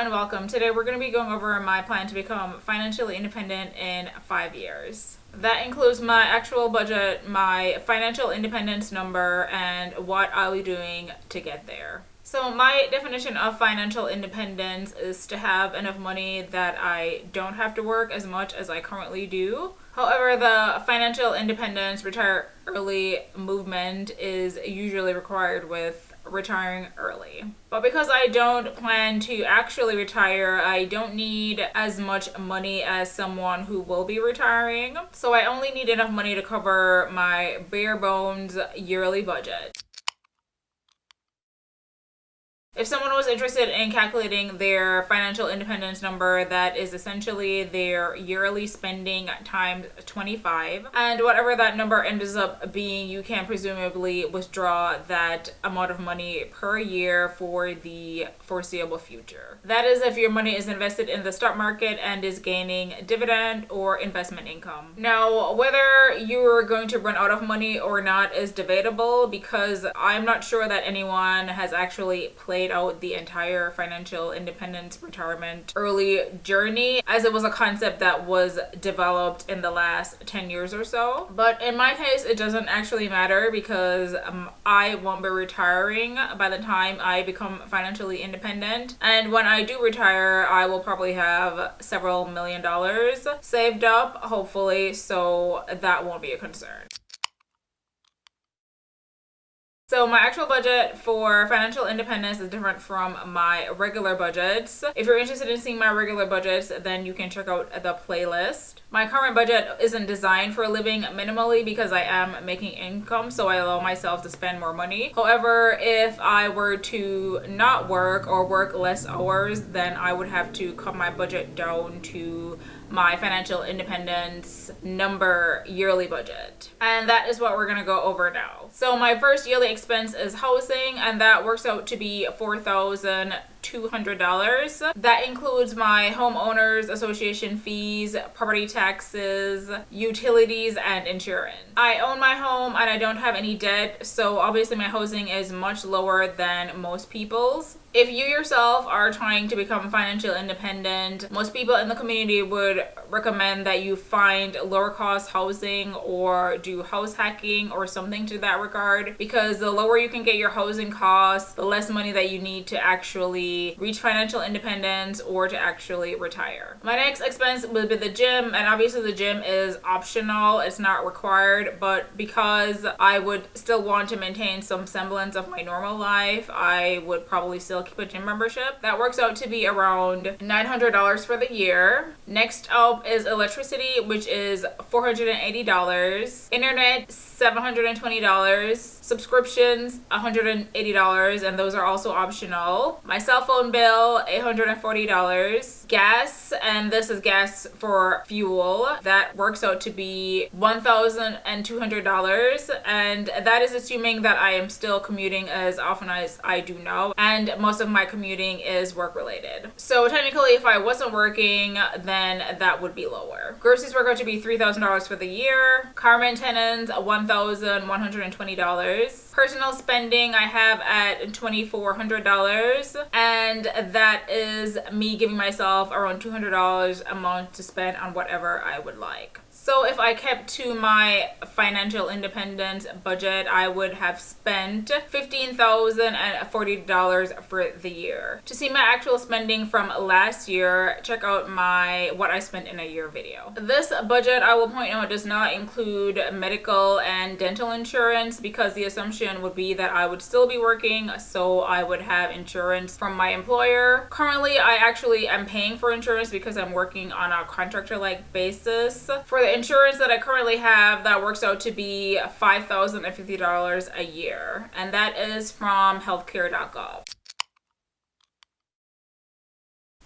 and welcome. Today we're going to be going over my plan to become financially independent in 5 years. That includes my actual budget, my financial independence number, and what I'll be doing to get there. So my definition of financial independence is to have enough money that I don't have to work as much as I currently do. However, the financial independence retire early movement is usually required with retiring early. But because I don't plan to actually retire, I don't need as much money as someone who will be retiring. So I only need enough money to cover my bare bones yearly budget. If someone was interested in calculating their financial independence number, that is essentially their yearly spending times 25. And whatever that number ends up being, you can presumably withdraw that amount of money per year for the foreseeable future. That is if your money is invested in the stock market and is gaining dividend or investment income. Now, whether you're going to run out of money or not is debatable, because I'm not sure that anyone has actually played out the entire financial independence retirement early journey, as it was a concept that was developed in the last 10 years or so. But in my case, it doesn't actually matter, because I won't be retiring by the time I become financially independent. And when I do retire, I will probably have several $1,000,000 saved up, hopefully, so that won't be a concern. So my actual budget for financial independence is different from my regular budgets. If you're interested in seeing my regular budgets, then you can check out the playlist. My current budget isn't designed for living minimally because I am making income, so I allow myself to spend more money. However, if I were to not work or work less hours, then I would have to cut my budget down to my financial independence number yearly budget. And that is what we're gonna go over now. So my first yearly expense is housing, and that works out to be $4,200. That includes my homeowners association fees, property taxes, utilities, and insurance. I own my home and I don't have any debt, so obviously my housing is much lower than most people's. If you yourself are trying to become financially independent, most people in the community would recommend that you find lower cost housing or do house hacking or something to that regard, because the lower you can get your housing costs, the less money that you need to actually reach financial independence or to actually retire. My next expense will be the gym, and obviously the gym is optional, it's not required, but because I would still want to maintain some semblance of my normal life, I would probably still keep a gym membership. That works out to be around $900 for the year. Next up is electricity, which is $480, internet $720, subscriptions $180, and those are also optional. My cell phone bill $840, gas, and this is gas for fuel, that works out to be $1,200, and that is assuming that I am still commuting as often as I do now, and most of my commuting is work related. So technically, if I wasn't working, then that would be lower. Groceries work out to be $3,000 for the year. Car maintenance $1,120. Personal spending I have at $2,400, and that is me giving myself around $200 a month to spend on whatever I would like. So if I kept to my financial independence budget, I would have spent $15,040 for the year. To see my actual spending from last year, check out my what I spent in a year video. This budget, I will point out, does not include medical and dental insurance, because the assumption would be that I would still be working, so I would have insurance from my employer. Currently, I actually am paying for insurance because I'm working on a contractor-like basis. For the insurance that I currently have, that works out to be $5,050 a year, and that is from healthcare.gov.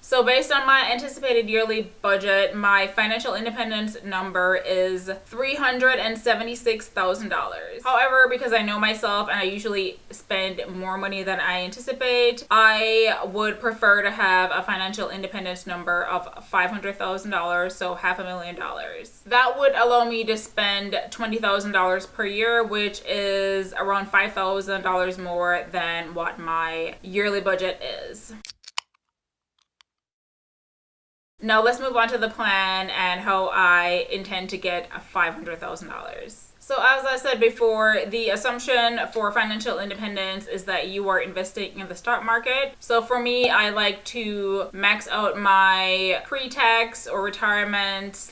So based on my anticipated yearly budget, my financial independence number is $376,000. However, because I know myself and I usually spend more money than I anticipate, I would prefer to have a financial independence number of $500,000, so $500,000. That would allow me to spend $20,000 per year, which is around $5,000 more than what my yearly budget is. Now let's move on to the plan and how I intend to get $500,000. So as I said before, the assumption for financial independence is that you are investing in the stock market. So for me, I like to max out my pre-tax or retirement /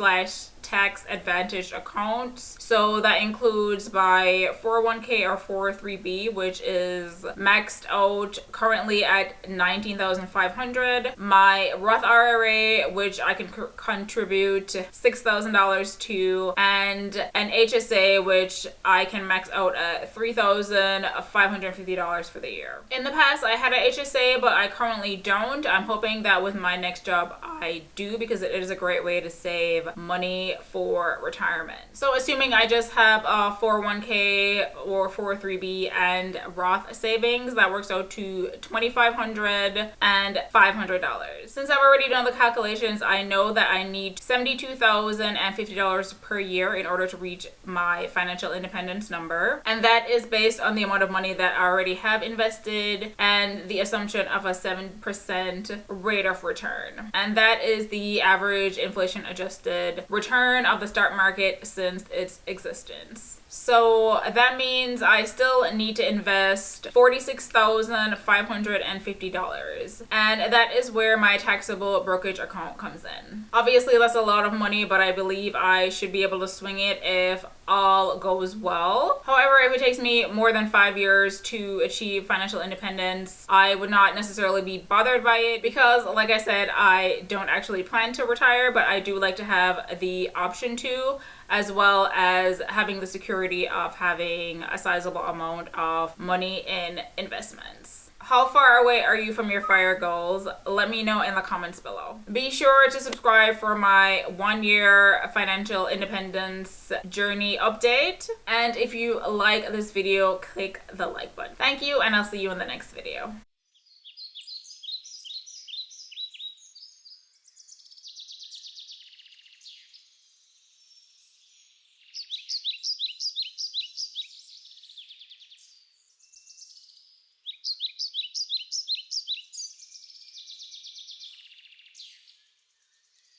tax advantage accounts. So that includes my 401k or 403b, which is maxed out currently at $19,500. My Roth IRA, which I can contribute $6,000 to, and an HSA, which I can max out at $3,550 for the year. In the past, I had an HSA, but I currently don't. I'm hoping that with my next job, I do, because it is a great way to save money for retirement. So assuming I just have a 401k or 403b and Roth savings, that works out to $2,500 and $500. Since I've already done the calculations, I know that I need $72,050 per year in order to reach my financial independence number. And that is based on the amount of money that I already have invested and the assumption of a 7% rate of return. And that is the average inflation adjusted return of the stock market since its existence. So that means I still need to invest $46,550. And that is where my taxable brokerage account comes in. Obviously, that's a lot of money, but I believe I should be able to swing it if all goes well. However, if it takes me more than 5 years to achieve financial independence, I would not necessarily be bothered by it because, like I said, I don't actually plan to retire, but I do like to have the option to, as well as having the security of having a sizable amount of money in investments. How far away are you from your FIRE goals? Let me know in the comments below. Be sure to subscribe for my 1-year financial independence journey update. And if you like this video, click the like button. Thank you, and I'll see you in the next video.